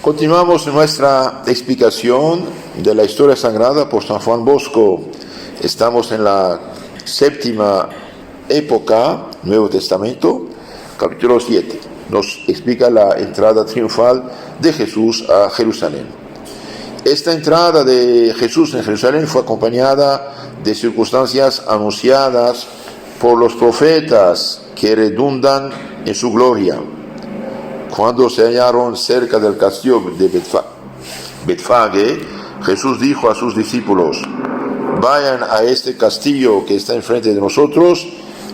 Continuamos nuestra explicación de la historia sagrada por San Juan Bosco. Estamos en la séptima época, Nuevo Testamento, capítulo 7. Nos explica la entrada triunfal de Jesús a Jerusalén. Esta entrada de Jesús en Jerusalén fue acompañada de circunstancias anunciadas por los profetas que redundan en su gloria. Cuando se hallaron cerca del castillo de Betfage, Jesús dijo a sus discípulos: vayan a este castillo que está enfrente de nosotros,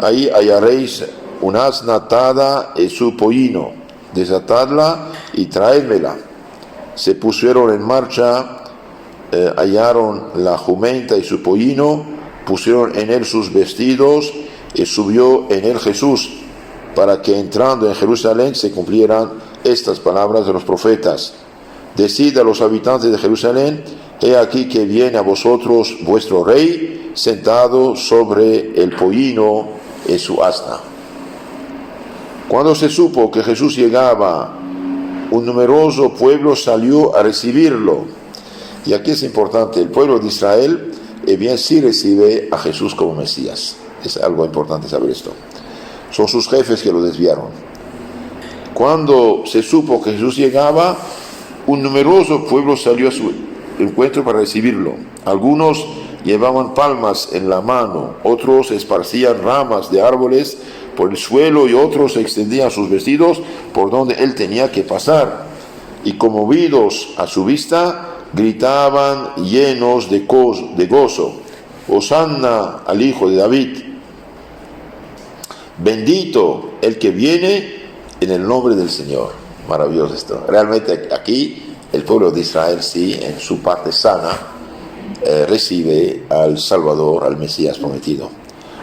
ahí hallaréis un asna atada y su pollino, desatadla y traédmela. Se pusieron en marcha, hallaron la jumenta y su pollino, pusieron en él sus vestidos y subió en él Jesús, para que entrando en Jerusalén se cumplieran estas palabras de los profetas. Decid a los habitantes de Jerusalén: he aquí que viene a vosotros vuestro rey, sentado sobre el pollino en su asna. Cuando se supo que Jesús llegaba, un numeroso pueblo salió a recibirlo. Y aquí es importante, el pueblo de Israel bien sí recibe a Jesús como Mesías. Es algo importante saber esto. Son sus jefes que lo desviaron. Cuando se supo que Jesús llegaba, un numeroso pueblo salió a su encuentro para recibirlo. Algunos llevaban palmas en la mano, otros esparcían ramas de árboles por el suelo y otros extendían sus vestidos por donde él tenía que pasar. Y conmovidos a su vista, gritaban llenos de gozo: Hosanna al Hijo de David. Bendito el que viene en el nombre del Señor. Maravilloso esto. Realmente aquí el pueblo de Israel sí, en su parte sana, recibe al Salvador, al Mesías prometido,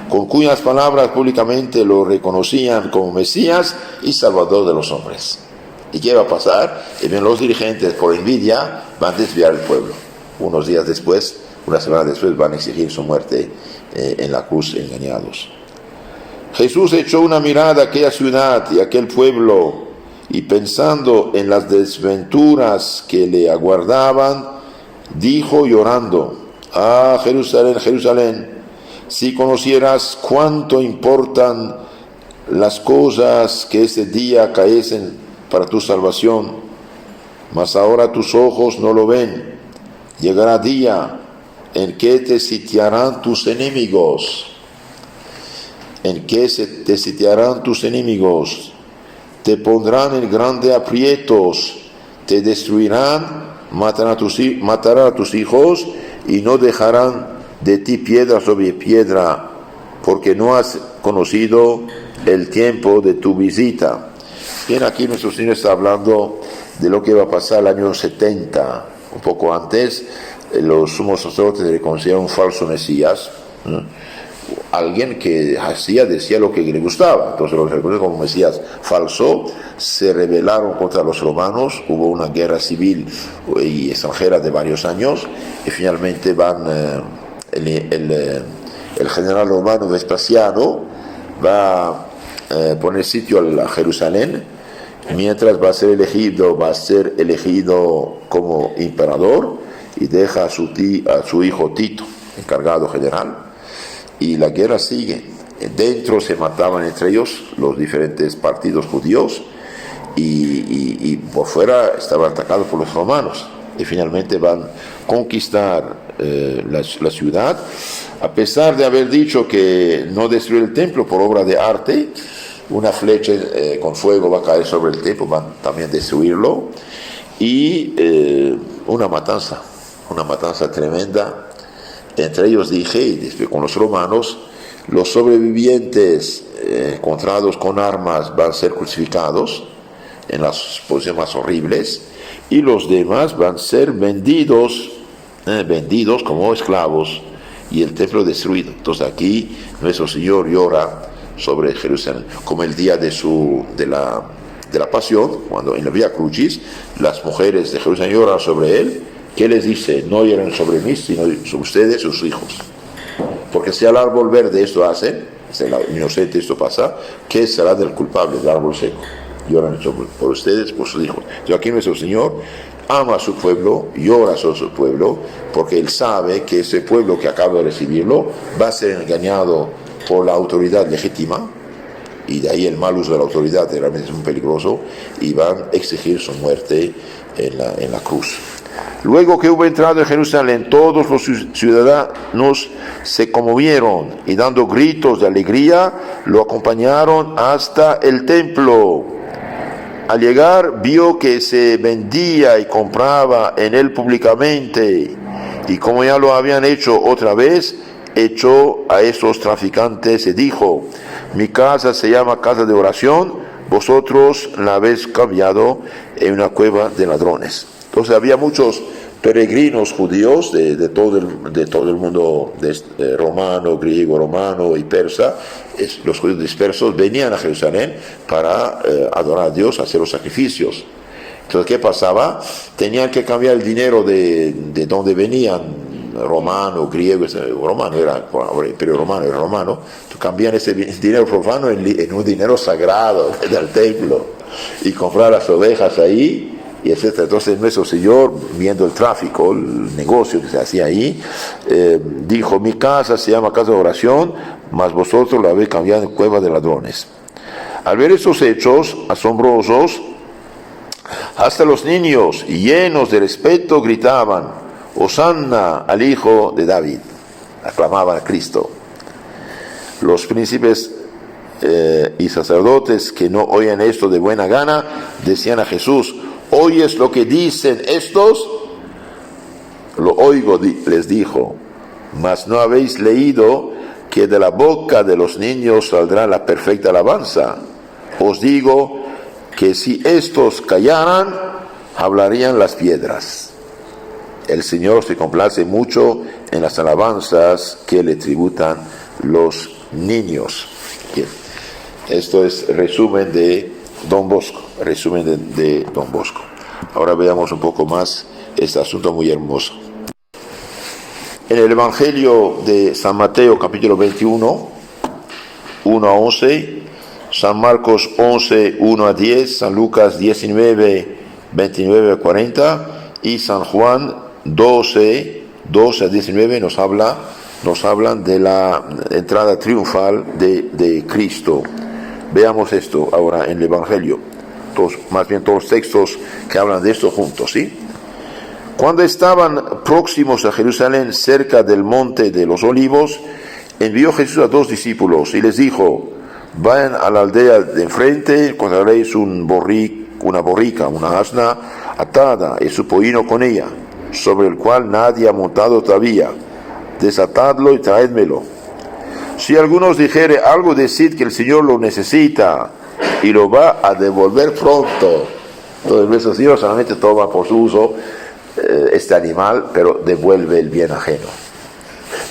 con cuyas palabras públicamente lo reconocían como Mesías y Salvador de los hombres. ¿Y qué va a pasar? Y bien, los dirigentes, por envidia, van a desviar el pueblo. Unos días después, una semana después, van a exigir su muerte en la cruz, engañados. Jesús echó una mirada a aquella ciudad y a aquel pueblo, y pensando en las desventuras que le aguardaban, dijo llorando: ah, Jerusalén, Jerusalén, si conocieras cuánto importan las cosas que ese día caecen para tu salvación, mas ahora tus ojos no lo ven. Llegará día en que te sitiarán tus enemigos, te sitiarán tus enemigos, te pondrán en grandes aprietos, te destruirán, matarán a tus hijos y no dejarán de ti piedra sobre piedra, porque no has conocido el tiempo de tu visita. Bien, aquí nuestro Señor está hablando de lo que va a pasar el año 70, un poco antes. Los sumos sacerdotes le consideraron un falso Mesías, alguien que decía lo que le gustaba, entonces lo reconocieron como Mesías falso. Se rebelaron contra los romanos, hubo una guerra civil y extranjera de varios años, y finalmente el general romano Vespasiano va a poner sitio a Jerusalén, mientras va a ser elegido como emperador, y deja a su hijo Tito encargado general. Y la guerra sigue. Dentro se mataban entre ellos los diferentes partidos judíos, y por fuera estaban atacados por los romanos. Y finalmente van a conquistar la ciudad, a pesar de haber dicho que no destruir el templo por obra de arte. Una flecha con fuego va a caer sobre el templo, van también a destruirlo. Y una matanza tremenda. Entre ellos dije, y después con los romanos, los sobrevivientes encontrados con armas van a ser crucificados en las posiciones más horribles, y los demás van a ser vendidos como esclavos, y el templo destruido. Entonces aquí nuestro Señor llora sobre Jerusalén, como el día de la pasión, cuando en la Vía Crucis las mujeres de Jerusalén lloran sobre él. ¿Qué les dice? No lloren sobre mí, sino sobre ustedes, sus hijos. Porque si al árbol verde esto hacen, si al inocente esto pasa, ¿qué será del culpable del árbol seco? lloran por ustedes, por sus hijos. Yo aquí nuestro Señor ama a su pueblo, llora sobre su pueblo, porque Él sabe que ese pueblo que acaba de recibirlo va a ser engañado por la autoridad legítima, y de ahí el mal uso de la autoridad realmente es muy peligroso, y van a exigir su muerte en la cruz. Luego que hubo entrado en Jerusalén, todos los ciudadanos se conmovieron y dando gritos de alegría, lo acompañaron hasta el templo. Al llegar, vio que se vendía y compraba en él públicamente, y como ya lo habían hecho otra vez, echó a esos traficantes y dijo: mi casa se llama casa de oración, vosotros la habéis cambiado en una cueva de ladrones. Entonces había muchos peregrinos judíos de todo el mundo romano, griego, romano y persa. Los judíos dispersos venían a Jerusalén para adorar a Dios, hacer los sacrificios. Entonces, ¿qué pasaba? Tenían que cambiar el dinero de donde venían, romano, griego, romano era, el imperio romano era romano, cambiaban ese dinero profano en un dinero sagrado del templo, y comprar las ovejas ahí, y etc. Entonces nuestro Señor, viendo el tráfico, el negocio que se hacía ahí, dijo: mi casa se llama casa de oración, mas vosotros la habéis cambiado en cueva de ladrones. Al ver estos hechos asombrosos, hasta los niños, llenos de respeto, gritaban: Hosanna al Hijo de David. Aclamaban a Cristo. Los príncipes y sacerdotes que no oían esto de buena gana, decían a Jesús: ¿oyes lo que dicen estos? Lo oigo, les dijo, mas no habéis leído que de la boca de los niños saldrá la perfecta alabanza. Os digo que si estos callaran, hablarían las piedras. El Señor se complace mucho en las alabanzas que le tributan los niños. Bien. Esto es resumen de Don Bosco, de Don Bosco. Ahora veamos un poco más este asunto muy hermoso. En el Evangelio de San Mateo, capítulo 21, 1 a 11, San Marcos 11, 1 a 10, San Lucas 19, 29 a 40, y San Juan 12, 12 a 19 nos hablan de la entrada triunfal de Cristo. Veamos esto ahora en el Evangelio, más bien todos los textos que hablan de esto juntos, ¿sí? Cuando estaban próximos a Jerusalén, cerca del monte de los Olivos, envió Jesús a 2 discípulos y les dijo: vayan a la aldea de enfrente, encontraréis una borrica, una asna atada y su pollino con ella, sobre el cual nadie ha montado todavía. Desatadlo y traédmelo. Si alguno os dijere algo, decid que el Señor lo necesita y lo va a devolver pronto. Entonces nuestro Señor solamente toma por su uso este animal, pero devuelve el bien ajeno,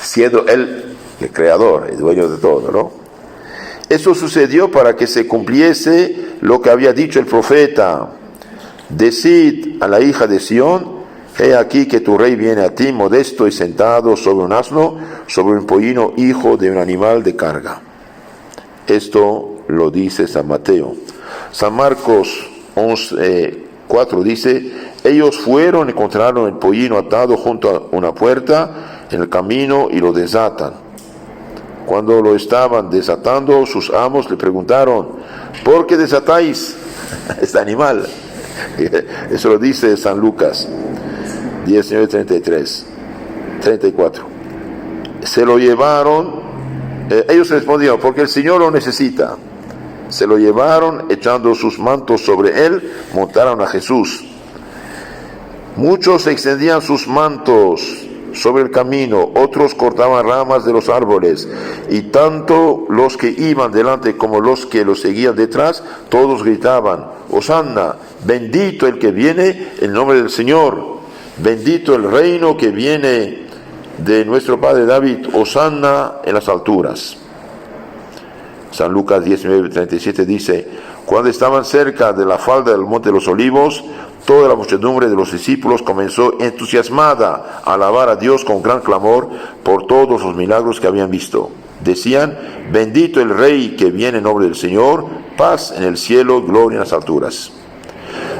siendo Él el creador, el dueño de todo, ¿no? Eso sucedió para que se cumpliese lo que había dicho el profeta: decid a la hija de Sión, he aquí que tu rey viene a ti, modesto y sentado sobre un asno, sobre un pollino, hijo de un animal de carga. Esto lo dice San Mateo. San Marcos 11, 4 dice: ellos fueron y encontraron el pollino atado junto a una puerta en el camino y lo desatan. Cuando lo estaban desatando, sus amos le preguntaron: ¿por qué desatáis este animal? Eso lo dice San Lucas 19, 33, 34. Se lo llevaron, ellos respondieron: porque el Señor lo necesita. Se lo llevaron, echando sus mantos sobre él, montaron a Jesús. Muchos extendían sus mantos sobre el camino, otros cortaban ramas de los árboles, y tanto los que iban delante como los que los seguían detrás, todos gritaban: Hosanna, bendito el que viene en nombre del Señor, bendito el reino que viene de nuestro Padre David, Hosanna en las alturas. San Lucas 19:37 dice: cuando estaban cerca de la falda del monte de los Olivos, Toda la muchedumbre de los discípulos comenzó entusiasmada a alabar a Dios con gran clamor por todos los milagros que habían visto. Decían: bendito el Rey que viene en nombre del Señor, paz en el cielo, gloria en las alturas.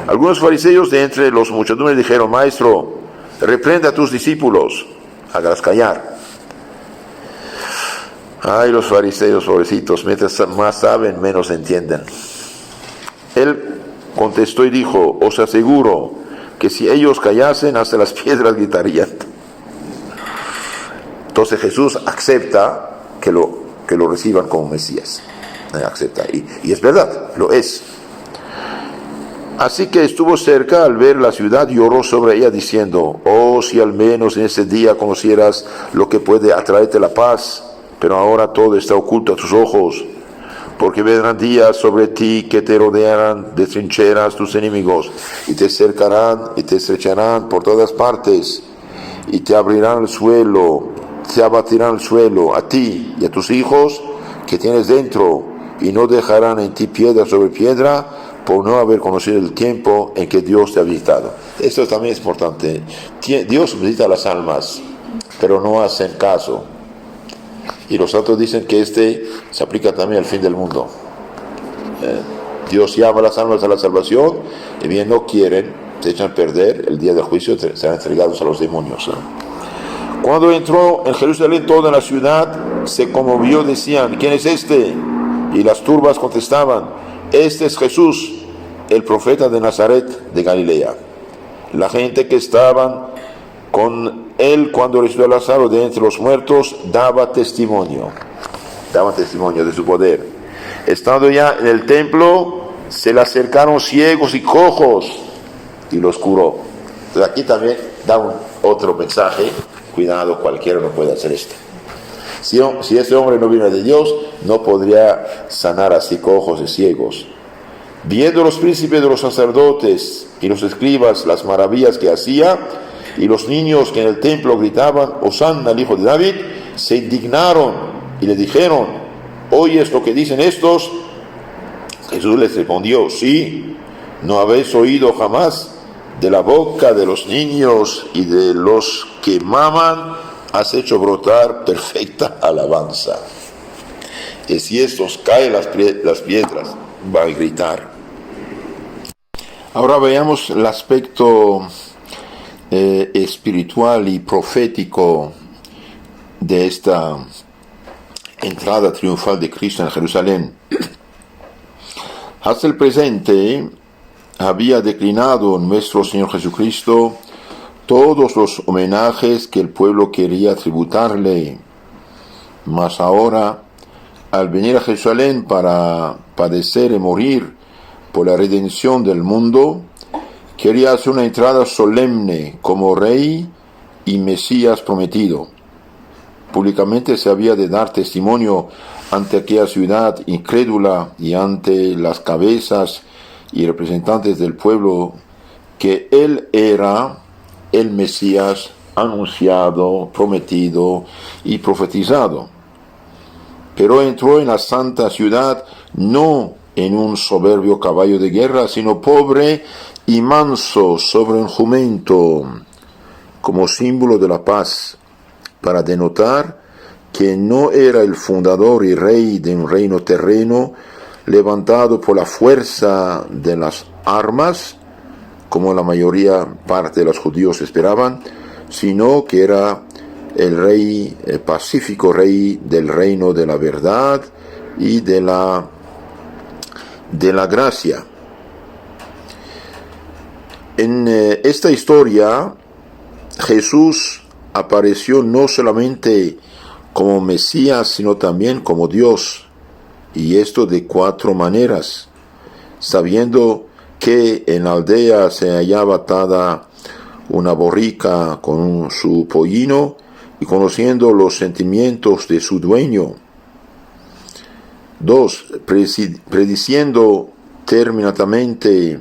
Algunos fariseos de entre los muchedumbres dijeron: Maestro, reprende a tus discípulos, hágalas callar. Ay, los fariseos, pobrecitos, mientras más saben, menos entienden. Él contestó y dijo: os aseguro que si ellos callasen, hasta las piedras gritarían. Entonces Jesús acepta que lo reciban como Mesías. Acepta, y es verdad, lo es. Así que estuvo cerca al ver la ciudad, lloró sobre ella diciendo: oh, si al menos en ese día conocieras lo que puede atraerte la paz, pero ahora todo está oculto a tus ojos. Porque vendrán días sobre ti que te rodearán de trincheras tus enemigos, y te cercarán y te estrecharán por todas partes, y te abrirán el suelo, te abatirán el suelo, a ti y a tus hijos que tienes dentro, y no dejarán en ti piedra sobre piedra, por no haber conocido el tiempo en que Dios te ha visitado. Esto también es importante. Dios visita las almas, pero no hacen caso. Y los otros dicen que se aplica también al fin del mundo. Dios llama a las almas a la salvación, y bien no quieren, se echan a perder, el día del juicio serán entregados a los demonios. Cuando entró en Jerusalén toda la ciudad se conmovió, decían: ¿quién es este? Y las turbas contestaban: este es Jesús, el profeta de Nazaret de Galilea. La gente que estaban con él cuando resucitó a Lázaro de entre los muertos daban testimonio de su poder. Estando ya en el templo, se le acercaron ciegos y cojos y los curó. Entonces aquí también da otro mensaje: cuidado, cualquiera no puede hacer esto. Si este hombre no viene de Dios, no podría sanar así cojos y ciegos. Viendo los príncipes de los sacerdotes y los escribas las maravillas que hacía, y los niños que en el templo gritaban: Hosanna al Hijo de David, se indignaron y le dijeron: ¿oyes lo que dicen estos? Jesús les respondió: sí, ¿no habéis oído jamás? De la boca de los niños y de los que maman has hecho brotar perfecta alabanza. Y si estos caen las piedras, van a gritar. Ahora veamos el aspecto espiritual y profético de esta entrada triunfal de Cristo en Jerusalén. Hasta el presente había declinado nuestro Señor Jesucristo todos los homenajes que el pueblo quería tributarle, mas ahora, al venir a Jerusalén para padecer y morir por la redención del mundo, quería hacer una entrada solemne como Rey y Mesías prometido. Públicamente se había de dar testimonio ante aquella ciudad incrédula y ante las cabezas y representantes del pueblo que Él era el Mesías anunciado, prometido y profetizado. Pero entró en la santa ciudad no en un soberbio caballo de guerra, sino pobre y manso sobre un jumento, como símbolo de la paz, para denotar que no era el fundador y rey de un reino terreno levantado por la fuerza de las armas, como la parte de los judíos esperaban, sino que era el rey pacífico, rey del reino de la verdad y de la gracia. En esta historia, Jesús apareció no solamente como Mesías, sino también como Dios, y esto de 4 maneras, sabiendo que en la aldea se hallaba atada una borrica con su pollino, y conociendo los sentimientos de su dueño. 2. Prediciendo terminatamente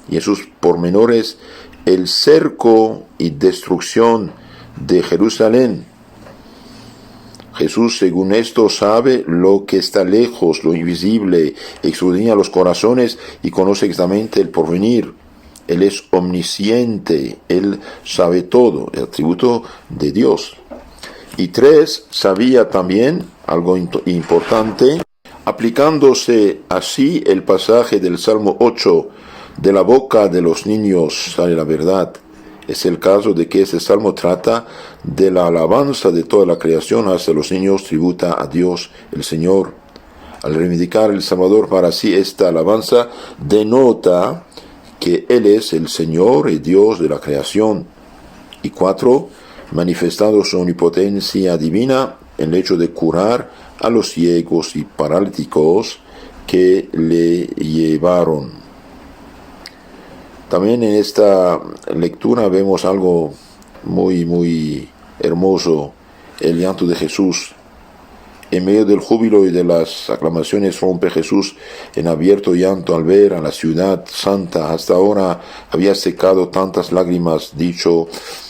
y en sus pormenores el cerco y destrucción de Jerusalén. Jesús, según esto, sabe lo que está lejos, lo invisible, escudriña los corazones y conoce exactamente el porvenir. Él es omnisciente, Él sabe todo, el atributo de Dios. Y 3, sabía también algo importante, aplicándose así el pasaje del Salmo 8, de la boca de los niños sale la verdad. Es el caso de que este salmo trata de la alabanza de toda la creación, hasta los niños tributa a Dios el Señor. Al reivindicar el Salvador para sí, esta alabanza denota que Él es el Señor y Dios de la creación. Y 4, manifestando su omnipotencia divina en el hecho de curar a los ciegos y paralíticos que le llevaron. También en esta lectura vemos algo muy hermoso, el llanto de Jesús. En medio del júbilo y de las aclamaciones rompe Jesús en abierto llanto al ver a la ciudad santa. Hasta ahora había secado tantas lágrimas, dicho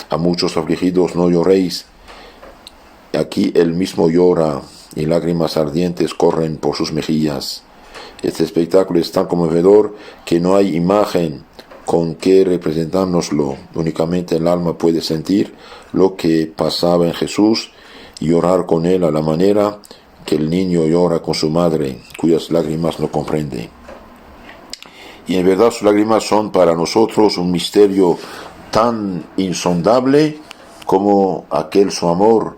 a muchos afligidos, no lloréis. Aquí él mismo llora y lágrimas ardientes corren por sus mejillas. Este espectáculo es tan conmovedor que no hay imagen con que representárnoslo. Únicamente el alma puede sentir lo que pasaba en Jesús y llorar con él a la manera que el niño llora con su madre, cuyas lágrimas no comprende. Y en verdad sus lágrimas son para nosotros un misterio tan insondable como aquel su amor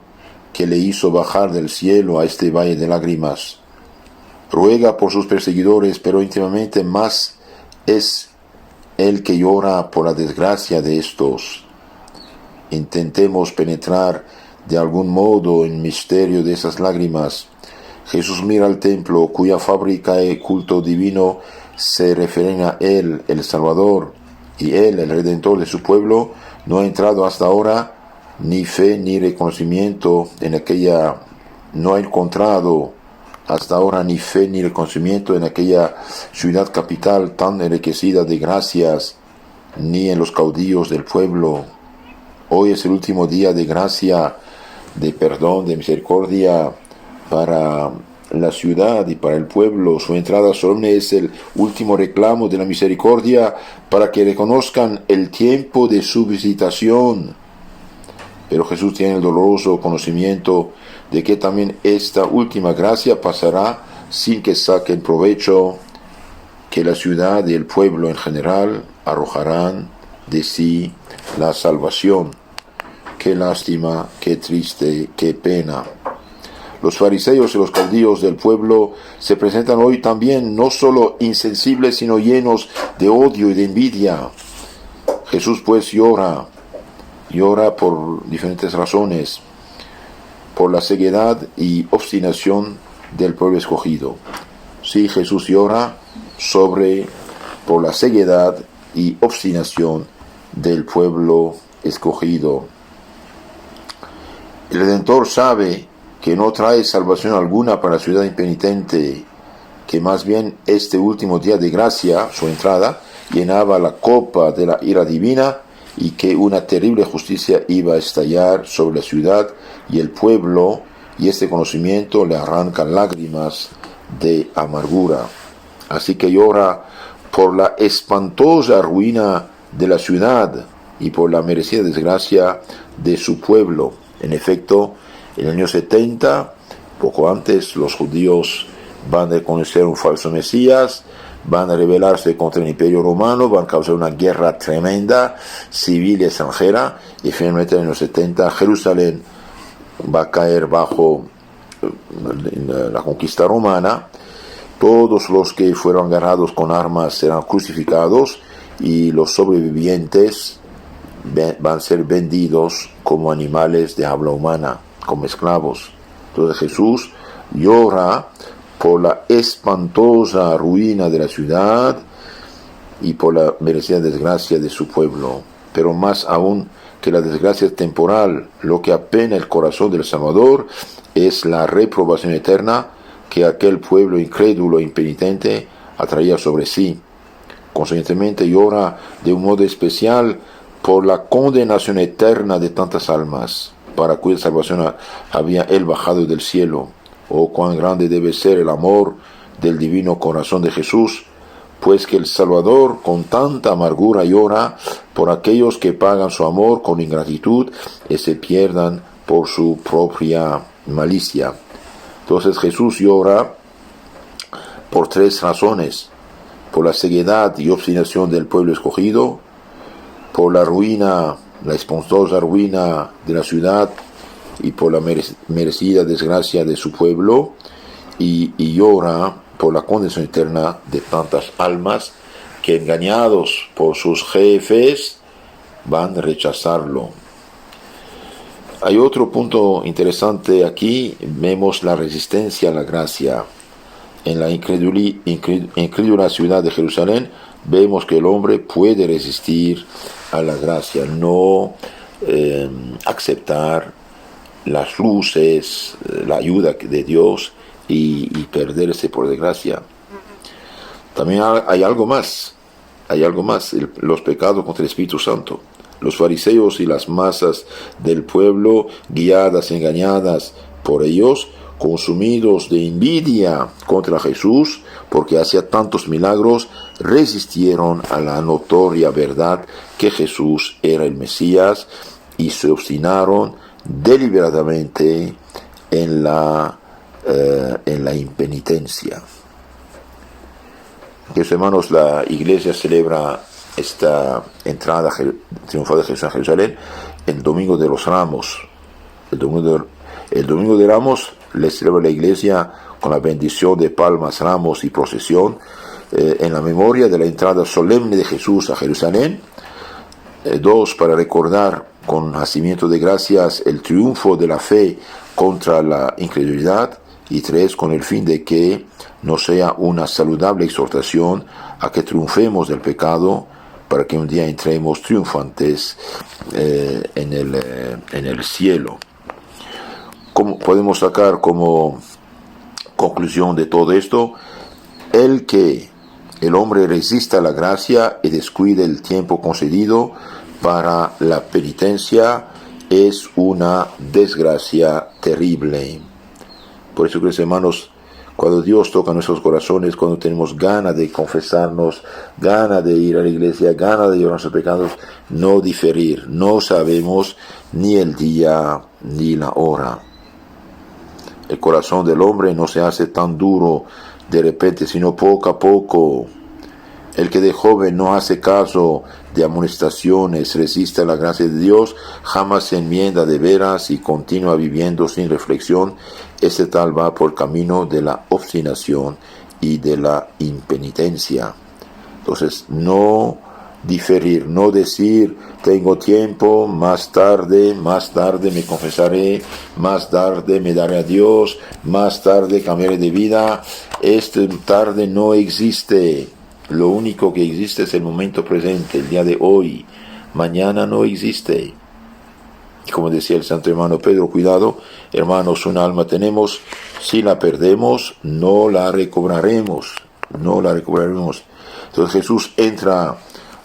que le hizo bajar del cielo a este valle de lágrimas. Ruega por sus perseguidores, pero íntimamente más es el que llora por la desgracia de estos. Intentemos penetrar de algún modo el misterio de esas lágrimas. Jesús mira al templo, cuya fábrica y culto divino se refieren a Él, el Salvador, y Él, el Redentor de su pueblo, no ha entrado hasta ahora ni fe ni reconocimiento en aquella, no ha encontrado hasta ahora ni fe ni reconocimiento en aquella ciudad capital tan enriquecida de gracias, ni en los caudillos del pueblo. Hoy es el último día de gracia, de perdón, de misericordia para la ciudad y para el pueblo. Su entrada solemne es el último reclamo de la misericordia para que reconozcan el tiempo de su visitación. Pero Jesús tiene el doloroso conocimiento de que también esta última gracia pasará sin que saquen provecho, que la ciudad y el pueblo en general arrojarán de sí la salvación. Qué lástima, qué triste, qué pena. Los fariseos y los caudillos del pueblo se presentan hoy también no solo insensibles, sino llenos de odio y de envidia. Jesús pues llora por diferentes razones, por la ceguedad y obstinación del pueblo escogido. Sí, Jesús llora por la ceguedad y obstinación del pueblo escogido. El Redentor sabe que no trae salvación alguna para la ciudad impenitente, que más bien este último día de gracia, su entrada, llenaba la copa de la ira divina, y que una terrible justicia iba a estallar sobre la ciudad y el pueblo, y este conocimiento le arranca lágrimas de amargura. Así que llora por la espantosa ruina de la ciudad y por la merecida desgracia de su pueblo. En efecto, en el año 70, poco antes, los judíos van a reconocer un falso Mesías, van a rebelarse contra el Imperio Romano, van a causar una guerra tremenda, civil y extranjera, y finalmente en el año 70 Jerusalén va a caer bajo la conquista romana. Todos los que fueron agarrados con armas serán crucificados y los sobrevivientes van a ser vendidos como animales de habla humana, como esclavos. Entonces Jesús llora por la espantosa ruina de la ciudad y por la merecida desgracia de su pueblo. Pero más aún que la desgracia temporal, lo que apena el corazón del Salvador es la reprobación eterna que aquel pueblo incrédulo e impenitente atraía sobre sí. Consiguientemente llora de un modo especial por la condenación eterna de tantas almas, para cuya salvación había él bajado del cielo. Oh, cuán grande debe ser el amor del divino corazón de Jesús pues que el Salvador con tanta amargura llora por aquellos que pagan su amor con ingratitud y se pierdan por su propia malicia. Entonces Jesús llora por 3 razones: por la ceguedad y obstinación del pueblo escogido, por la ruina, la espantosa ruina de la ciudad y por la merecida desgracia de su pueblo, y llora por la condenación eterna de tantas almas que, engañados por sus jefes, van a rechazarlo. Hay otro punto interesante aquí. Vemos la resistencia a la gracia. En la incrédula ciudad de Jerusalén vemos que el hombre puede resistir a la gracia, no aceptar las luces, la ayuda de Dios y perderse por desgracia. También hay algo más, los pecados contra el Espíritu Santo. Los fariseos y las masas del pueblo, guiadas, engañadas por ellos, consumidos de envidia contra Jesús, porque hacía tantos milagros, resistieron a la notoria verdad que Jesús era el Mesías y se obstinaron deliberadamente en la impenitencia. Queridos hermanos, la Iglesia celebra esta entrada triunfal de Jesús a Jerusalén el Domingo de los Ramos. El Domingo de Ramos le celebra la Iglesia con la bendición de palmas, ramos y procesión en la memoria de la entrada solemne de Jesús a Jerusalén. 2, para recordar con nacimiento de gracias el triunfo de la fe contra la incredulidad. Y 3, con el fin de que nos sea una saludable exhortación a que triunfemos del pecado, para que un día entremos triunfantes en el cielo. ¿Cómo podemos sacar como conclusión de todo esto? El que el hombre resista a la gracia y descuide el tiempo concedido para la penitencia es una desgracia terrible. Por eso, queridos hermanos, cuando Dios toca nuestros corazones, cuando tenemos ganas de confesarnos, ganas de ir a la iglesia, ganas de llorar nuestros pecados, no diferir. No sabemos ni el día ni la hora. El corazón del hombre no se hace tan duro de repente, sino poco a poco. El que de joven no hace caso de amonestaciones, resiste a la gracia de Dios, jamás se enmienda de veras y continúa viviendo sin reflexión, ese tal va por camino de la obstinación y de la impenitencia. Entonces, no diferir, no decir, tengo tiempo, más tarde me confesaré, más tarde me daré a Dios, más tarde cambiaré de vida. Este tarde no existe. Lo único que existe es el momento presente, el día de hoy. Mañana no existe. Como decía el santo hermano Pedro, cuidado, hermanos, una alma tenemos, si la perdemos, no la recobraremos. Entonces Jesús entra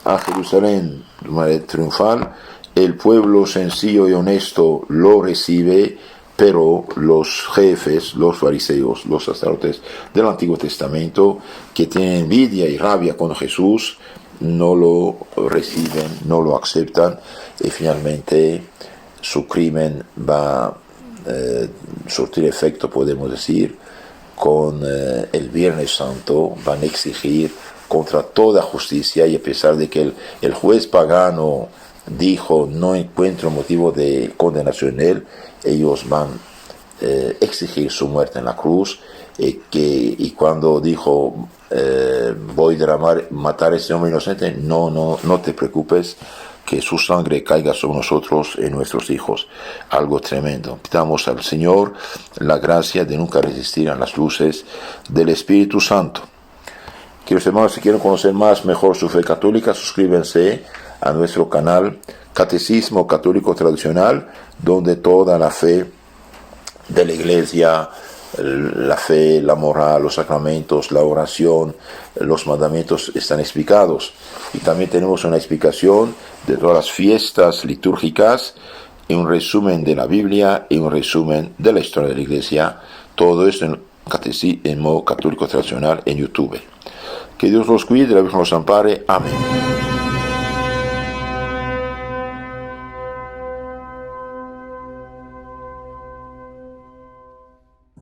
a Jerusalén de manera triunfal, el pueblo sencillo y honesto lo recibe, pero los jefes, los fariseos, los sacerdotes del Antiguo Testamento, que tienen envidia y rabia con Jesús, no lo reciben, no lo aceptan, y finalmente su crimen va a surtir efecto, podemos decir, con el Viernes Santo. Van a exigir contra toda justicia, y a pesar de que el juez pagano dijo no encuentro motivo de condenación en él, ellos van a exigir su muerte en la cruz, y cuando dijo voy a matar a este hombre inocente, no te preocupes, que su sangre caiga sobre nosotros y nuestros hijos. Algo tremendo. Pidamos al Señor la gracia de nunca resistir a las luces del Espíritu Santo. Queridos hermanos, si quieren conocer mejor su fe católica, suscríbanse a nuestro canal Catecismo Católico Tradicional, donde toda la fe de la Iglesia, la fe, la moral, los sacramentos, la oración, los mandamientos están explicados. Y también tenemos una explicación de todas las fiestas litúrgicas, y un resumen de la Biblia y un resumen de la historia de la Iglesia. Todo esto en Catecismo Católico Tradicional en YouTube. Que Dios los cuide y la Virgen los ampare. Amén.